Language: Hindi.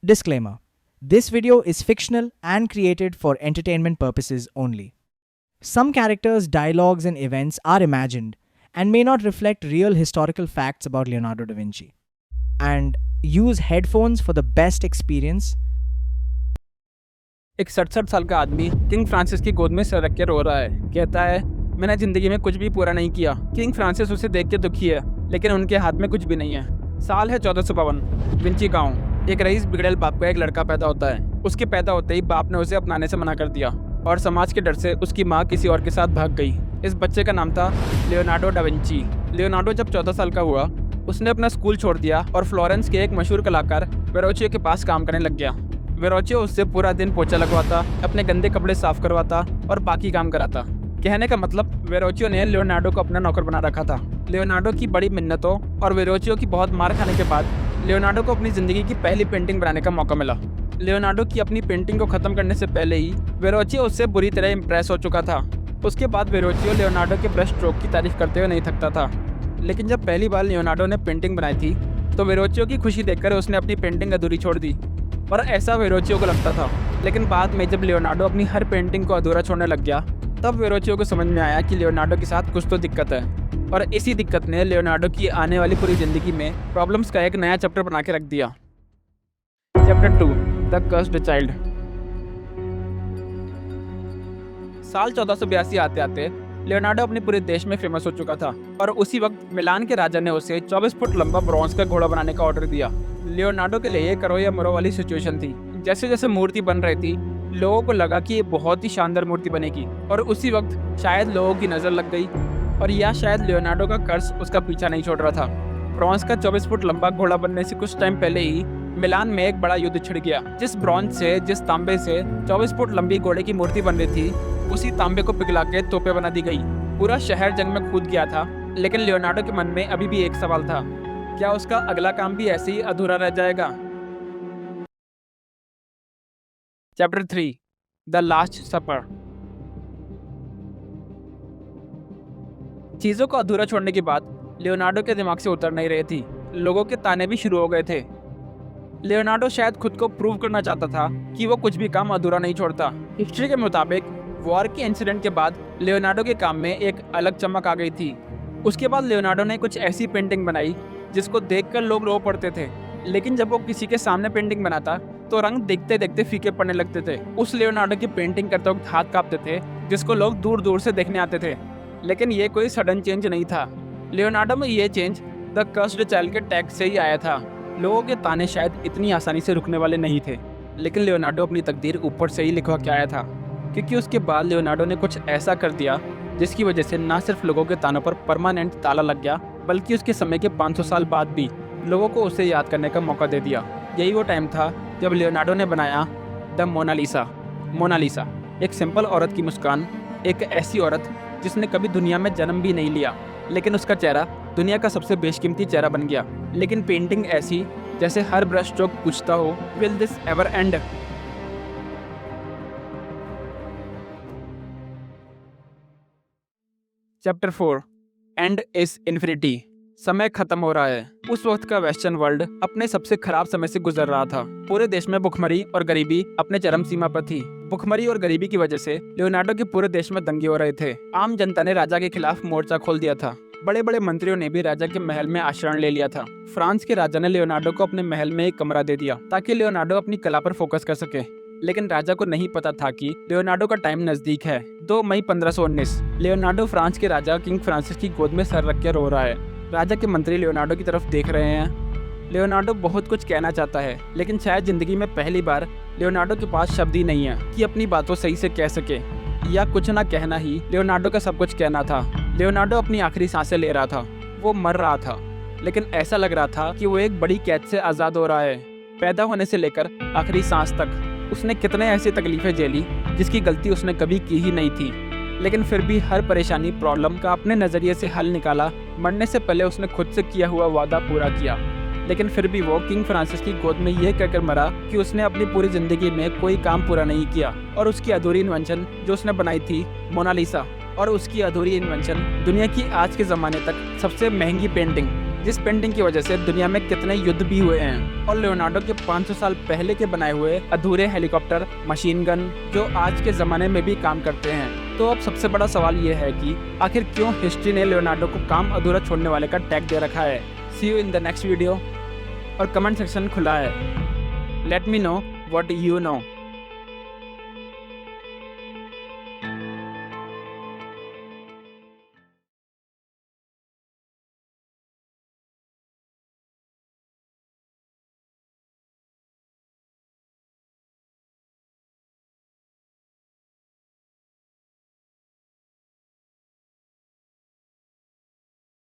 Disclaimer: this video is fictional and created for entertainment purposes only. Some characters, dialogues, and events are imagined and may not reflect real historical facts about Leonardo da Vinci. And use headphones for the best experience. एक 67 साल का आदमी किंग फ्रांसिस की गोद में सर रख के रो रहा है। कहता है, मैंने जिंदगी में कुछ भी पूरा नहीं किया। किंग फ्रांसिस उसे देख के दुखी है, लेकिन उनके हाथ में कुछ भी नहीं है। साल है 1452। विंची गांव। एक रईस बिगड़ेल बाप का एक लड़का पैदा होता है। उसके पैदा होते ही बाप ने उसे अपनाने से मना कर दिया और समाज के डर से उसकी माँ किसी और के साथ भाग गई। इस बच्चे का नाम था लियोनार्डो डा विंची। लियोनार्डो जब 14 साल का हुआ, उसने अपना स्कूल छोड़ दिया और फ्लोरेंस के एक मशहूर कलाकार वेरोचियो के पास काम करने लग गया। वेरोचियो उससे पूरा दिन पोछा लगवाता, अपने गंदे कपड़े साफ करवाता और बाकी काम कराता। कहने का मतलब, वेरोचियो ने लियोनार्डो को अपना नौकर बना रखा था। लियोनार्डो की बड़ी मिन्नतों और वेरोचियो की बहुत मार खाने के बाद लियोनार्डो को अपनी ज़िंदगी की पहली पेंटिंग बनाने का मौका मिला। लियोनार्डो की अपनी पेंटिंग को ख़त्म करने से पहले ही वेरोचियो उससे बुरी तरह इम्प्रेस हो चुका था। उसके बाद वेरोचियो लियोनार्डो के ब्रश स्ट्रोक की तारीफ करते हुए नहीं थकता था। लेकिन जब पहली बार लियोनार्डो ने पेंटिंग बनाई थी, तो वेरोचियो की खुशी देखकर उसने अपनी पेंटिंग अधूरी छोड़ दी। और ऐसा वेरोचियो को लगता था। लेकिन बाद में जब लियोनार्डो अपनी हर पेंटिंग को अधूरा छोड़ने लग गया, तब वेरोचियो को समझ में आया कि लियोनार्डो के साथ कुछ तो दिक्कत है। और इसी दिक्कत ने लियोनार्डो की आने वाली पूरी ज़िंदगी में प्रॉब्लम्स का एक नया चैप्टर बना के रख दिया। Chapter 2, the cursed child. साल 1482 आते आते लियोनार्डो अपने पूरे देश में फेमस हो चुका था और उसी वक्त मिलान के राजा ने उसे 24 फुट लंबा ब्रॉन्ज का घोड़ा बनाने का ऑर्डर दिया। लियोनार्डो के लिए ये करो या मरो वाली सिचुएशन थी। जैसे जैसे मूर्ति बन रही थी, लोगों को लगा कि ये बहुत ही शानदार मूर्ति बनेगी और उसी वक्त शायद लोगों की नज़र लग गई और या शायद लियोनार्डो का कर्ज उसका पीछा नहीं छोड़ रहा था। ब्रॉन्ज का 24 फुट लंबा घोड़ा बनने से कुछ टाइम पहले ही मिलान में एक बड़ा युद्ध छिड़ गया। जिस ब्रॉन्ज से, जिस तांबे से 24 फुट लंबी घोड़े की मूर्ति बन रही थी, उसी तांबे को पिघला के तोपें बना दी गई। पूरा शहर जंग में कूद गया था, लेकिन लियोनार्डो के मन में अभी भी एक सवाल था, क्या उसका अगला काम भी ऐसे ही अधूरा रह जाएगा? चैप्टर 3, द लास्ट सपर। चीज़ों को अधूरा छोड़ने की बात लियोनार्डो के दिमाग से उतर नहीं रही थी। लोगों के ताने भी शुरू हो गए थे। लियोनार्डो शायद खुद को प्रूव करना चाहता था कि वो कुछ भी काम अधूरा नहीं छोड़ता। हिस्ट्री के मुताबिक वॉर के इंसिडेंट के बाद लियोनार्डो के काम में एक अलग चमक आ गई थी। उसके बाद लियोनार्डो ने कुछ ऐसी पेंटिंग बनाई जिसको देखकर लोग रो पड़ते थे, लेकिन जब वो किसी के सामने पेंटिंग बनाता तो रंग देखते देखते फीके पड़ने लगते थे। उस लियोनार्डो की पेंटिंग करते वक्त हाथ कांपते थे, जिसको लोग दूर दूर से देखने आते थे। लेकिन ये कोई सडन चेंज नहीं था। लियोनार्डो में ये चेंज द कर्स्ड चाइल्ड के टैग से ही आया था। लोगों के ताने शायद इतनी आसानी से रुकने वाले नहीं थे, लेकिन लियोनार्डो अपनी तकदीर ऊपर से ही लिखवा के आया था, क्योंकि उसके बाद लियोनार्डो ने कुछ ऐसा कर दिया जिसकी वजह से ना सिर्फ लोगों के तानों पर परमानेंट ताला लग गया, बल्कि उसके समय के 500 साल बाद भी लोगों को उसे याद करने का मौका दे दिया। यही वो टाइम था जब लियोनार्डो ने बनाया द मोनालिसा। मोनालिसा एक सिंपल औरत की मुस्कान, एक ऐसी औरत जिसने कभी दुनिया में जन्म भी नहीं लिया, लेकिन उसका चेहरा दुनिया का सबसे बेशकीमती चेहरा बन गया। लेकिन पेंटिंग ऐसी जैसे हर ब्रश स्ट्रोक पूछता हो, will this ever and? Chapter 4, and is infinity. समय खत्म हो रहा है। उस वक्त का वेस्टर्न वर्ल्ड अपने सबसे खराब समय से गुजर रहा था। पूरे देश में भुखमरी और गरीबी अपने चरम सीमा पर थी। भुखमरी और गरीबी की वजह से लियोनार्डो के पूरे देश में दंगे हो रहे थे। आम जनता ने राजा के खिलाफ मोर्चा खोल दिया था। बड़े बड़े मंत्रियों ने भी राजा के महल में आश्रय ले लिया था। फ्रांस के राजा ने लियोनार्डो को अपने महल में एक कमरा दे दिया ताकि लियोनार्डो अपनी कला पर फोकस कर सके। लेकिन राजा को नहीं पता था कि लियोनार्डो का टाइम नजदीक है। 2 मई 1519 लियोनार्डो फ्रांस के राजा किंग फ्रांसिस की गोद में सर रख के रो रहा है। राजा के मंत्री लियोनार्डो की तरफ देख रहे हैं। लियोनार्डो बहुत कुछ कहना चाहता है, लेकिन शायद जिंदगी में पहली बार लियोनार्डो के पास शब्द ही नहीं है कि अपनी बातों सही से कह सके, या कुछ ना कहना ही लियोनार्डो का सब कुछ कहना था। लियोनार्डो अपनी आखिरी सांसें ले रहा था। वो मर रहा था, लेकिन ऐसा लग रहा था कि वो एक बड़ी कैद से आज़ाद हो रहा है। पैदा होने से लेकर आखिरी सांस तक उसने कितने ऐसी तकलीफें झेली जिसकी गलती उसने कभी की ही नहीं थी, लेकिन फिर भी हर परेशानी, प्रॉब्लम का अपने नज़रिए से हल निकाला। मरने से पहले उसने खुद से किया हुआ वादा पूरा किया, लेकिन फिर भी वो किंग फ्रांसिस की गोद में यह कहकर मरा कि उसने अपनी पूरी ज़िंदगी में कोई काम पूरा नहीं किया। और उसकी अधूरी इन्वेंशन जो उसने बनाई थी, मोनालिसा, और उसकी अधूरी इन्वेंशन दुनिया की आज के ज़माने तक सबसे महंगी पेंटिंग जिस पेंटिंग की वजह से दुनिया में कितने युद्ध भी हुए हैं, और लियोनार्डो के 500 साल पहले के बनाए हुए अधूरे हेलीकॉप्टर, मशीन गन जो आज के ज़माने में भी काम करते हैं। तो अब सबसे बड़ा सवाल ये है कि आखिर क्यों हिस्ट्री ने लियोनार्डो को काम अधूरा छोड़ने वाले का टैग दे रखा है। See you in the next video, और कमेंट सेक्शन खुला है। Let me know what you no.